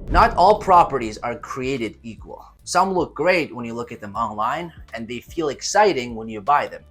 Not all properties are created equal. Some look great when you look at them online, and they feel exciting when you buy them.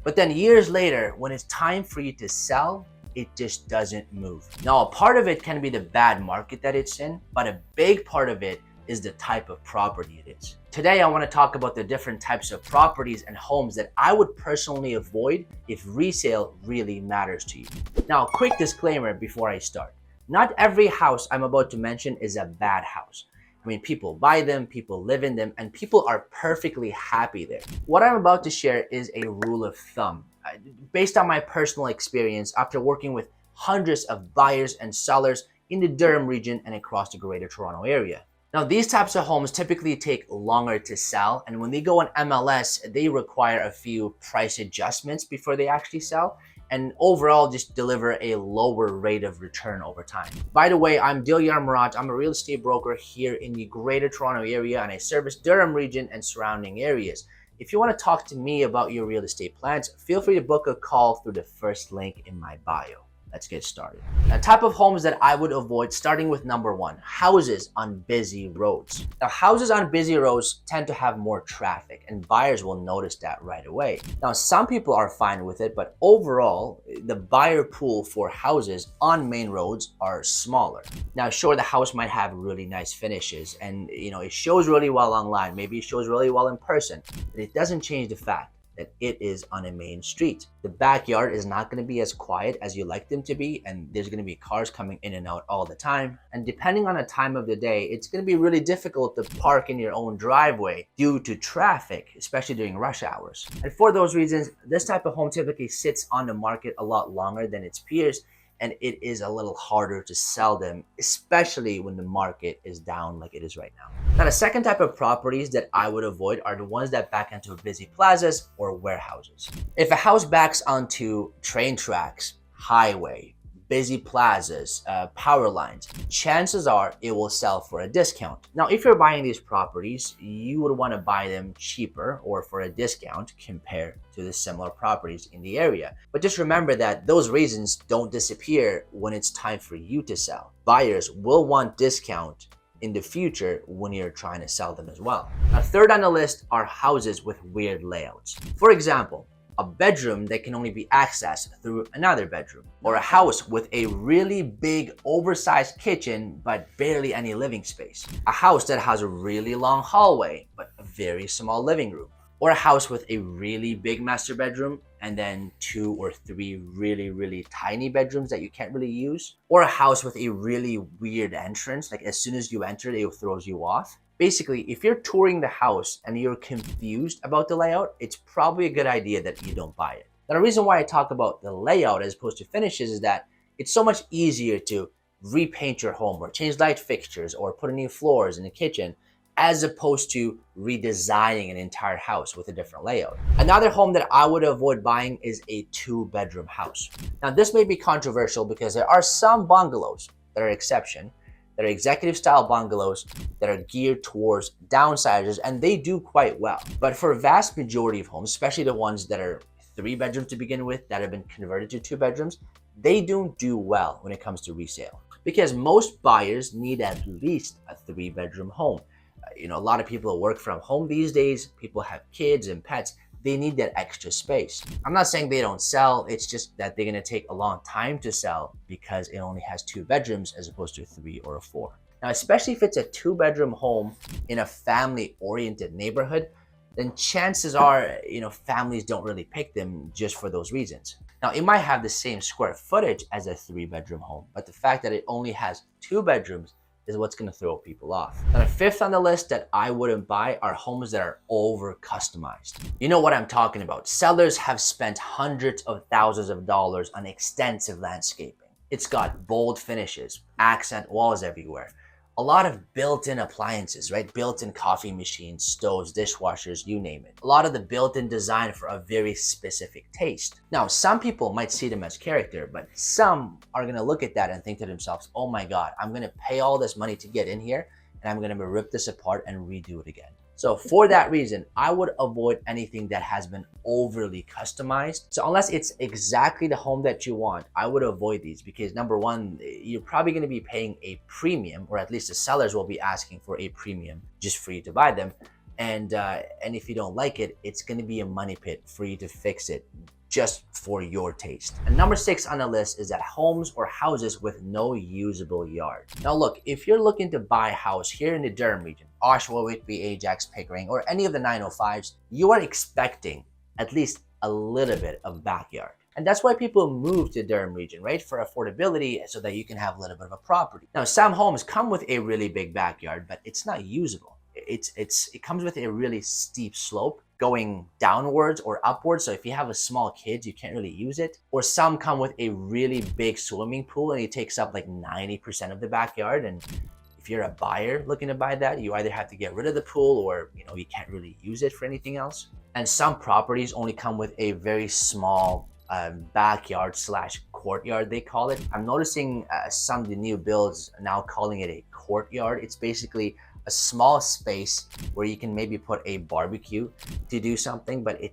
But then years later, when it's time for you to sell, it just doesn't move. Now, a part of it can be the bad market that it's in, but a big part of it is the type of property it is. Today, I want to talk about the different types of properties and homes that I would personally avoid if resale really matters to you. Now, a quick disclaimer before I start. Not every house I'm about to mention is a bad house. I mean, people buy them, people live in them, and people are perfectly happy there. What I'm about to share is a rule of thumb. Based on my personal experience after working with hundreds of buyers and sellers in the Durham region and across the Greater Toronto area. Now, these types of homes typically take longer to sell, and when they go on MLS, they require a few price adjustments before they actually sell, and overall just deliver a lower rate of return over time. By the way, I'm Durham. I'm a real estate broker here in the Greater Toronto area, and I service Durham region and surrounding areas. If you want to talk to me about your real estate plans, feel free to book a call through the first link in my bio. Let's get started. Now, type of homes that I would avoid, starting with number one, houses on busy roads. Now, houses on busy roads tend to have more traffic, and buyers will notice that right away. Now, some people are fine with it, but overall, the buyer pool for houses on main roads are smaller. Now, sure, the house might have really nice finishes, and it shows really well online, maybe it shows really well in person, but it doesn't change the fact that it is on a main street. The backyard is not going to be as quiet as you like them to be, and there's going to be cars coming in and out all the time. And depending on the time of the day, it's going to be really difficult to park in your own driveway due to traffic, especially during rush hours. And for those reasons, this type of home typically sits on the market a lot longer than its peers, and it is a little harder to sell them, especially when the market is down like it is right now. Now, the second type of properties that I would avoid are the ones that back into busy plazas or warehouses. If a house backs onto train tracks, highway, busy plazas, power lines, chances are it will sell for a discount. Now, if you're buying these properties, you would want to buy them cheaper or for a discount compared to the similar properties in the area. But just remember that those reasons don't disappear when it's time for you to sell. Buyers will want discount in the future when you're trying to sell them as well. Now, third on the list are houses with weird layouts. For example, a bedroom that can only be accessed through another bedroom, or a house with a really big oversized kitchen but barely any living space, a house that has a really long hallway but a very small living room, or a house with a really big master bedroom and then 2 or 3 really tiny bedrooms that you can't really use, or a house with a really weird entrance, like as soon as you enter it throws you off. Basically, if you're touring the house and you're confused about the layout, it's probably a good idea that you don't buy it. Now, the reason why I talk about the layout as opposed to finishes is that it's so much easier to repaint your home or change light fixtures or put in new floors in the kitchen as opposed to redesigning an entire house with a different layout. Another home that I would avoid buying is a 2-bedroom house. Now, this may be controversial because there are some bungalows that are exception, that are executive style bungalows that are geared towards downsizers, and they do quite well. But for a vast majority of homes, especially the ones that are 3 bedrooms to begin with that have been converted to 2 bedrooms, they don't do well when it comes to resale because most buyers need at least a 3-bedroom home. A lot of people work from home these days, people have kids and pets, they need that extra space. I'm not saying they don't sell, it's just that they're gonna take a long time to sell because it only has 2 bedrooms as opposed to 3 or 4. Now, especially if it's a 2-bedroom home in a family-oriented neighborhood, then chances are, families don't really pick them just for those reasons. Now, it might have the same square footage as a 3-bedroom home, but the fact that it only has 2 bedrooms is what's going to throw people off. Now, the fifth on the list that I wouldn't buy are homes that are over customized. You know what I'm talking about. Sellers have spent hundreds of thousands of dollars on extensive landscaping. It's got bold finishes, accent walls everywhere, a lot of built-in appliances, right? Built-in coffee machines, stoves, dishwashers, you name it. A lot of the built-in design for a very specific taste. Now, some people might see them as character, but some are gonna look at that and think to themselves, oh my God, I'm gonna pay all this money to get in here and I'm gonna rip this apart and redo it again. So for that reason, I would avoid anything that has been overly customized. So unless it's exactly the home that you want, I would avoid these because number one, you're probably going to be paying a premium, or at least the sellers will be asking for a premium just for you to buy them. And if you don't like it, it's going to be a money pit for you to fix it just for your taste. And number 6 on the list is that homes or houses with no usable yard. Now look, if you're looking to buy a house here in the Durham region, Oshawa, Whitby, Ajax, Pickering, or any of the 905s, you are expecting at least a little bit of backyard. And that's why people move to Durham region, right? For affordability, so that you can have a little bit of a property. Now, some homes come with a really big backyard, but it's not usable. It comes with a really steep slope going downwards or upwards. So if you have a small kid, you can't really use it. Or some come with a really big swimming pool and it takes up like 90% of the backyard. And if you're a buyer looking to buy that, you either have to get rid of the pool or you can't really use it for anything else. And some properties only come with a very small backyard / courtyard, they call it. I'm noticing some of the new builds now calling it a courtyard. It's basically a small space where you can maybe put a barbecue to do something, but it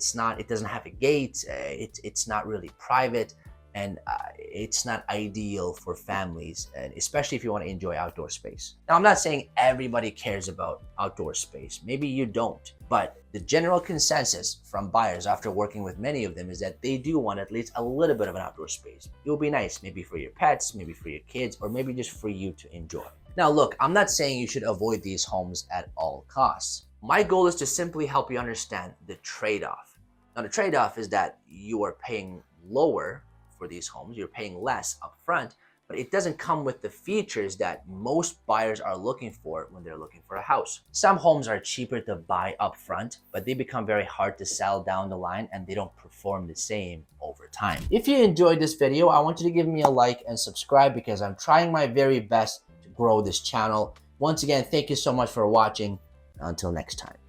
doesn't have a gate. It's not really private, and it's not ideal for families, and especially if you want to enjoy outdoor space. Now, I'm not saying everybody cares about outdoor space. Maybe you don't, but the general consensus from buyers after working with many of them is that they do want at least a little bit of an outdoor space. It will be nice, maybe for your pets, maybe for your kids, or maybe just for you to enjoy. Now, look, I'm not saying you should avoid these homes at all costs. My goal is to simply help you understand the trade-off. Now, the trade-off is that you are paying lower for these homes, you're paying less upfront, but it doesn't come with the features that most buyers are looking for when they're looking for a house. Some homes are cheaper to buy upfront, but they become very hard to sell down the line and they don't perform the same over time. If you enjoyed this video, I want you to give me a like and subscribe because I'm trying my very best to grow this channel. Once again, thank you so much for watching. Until next time.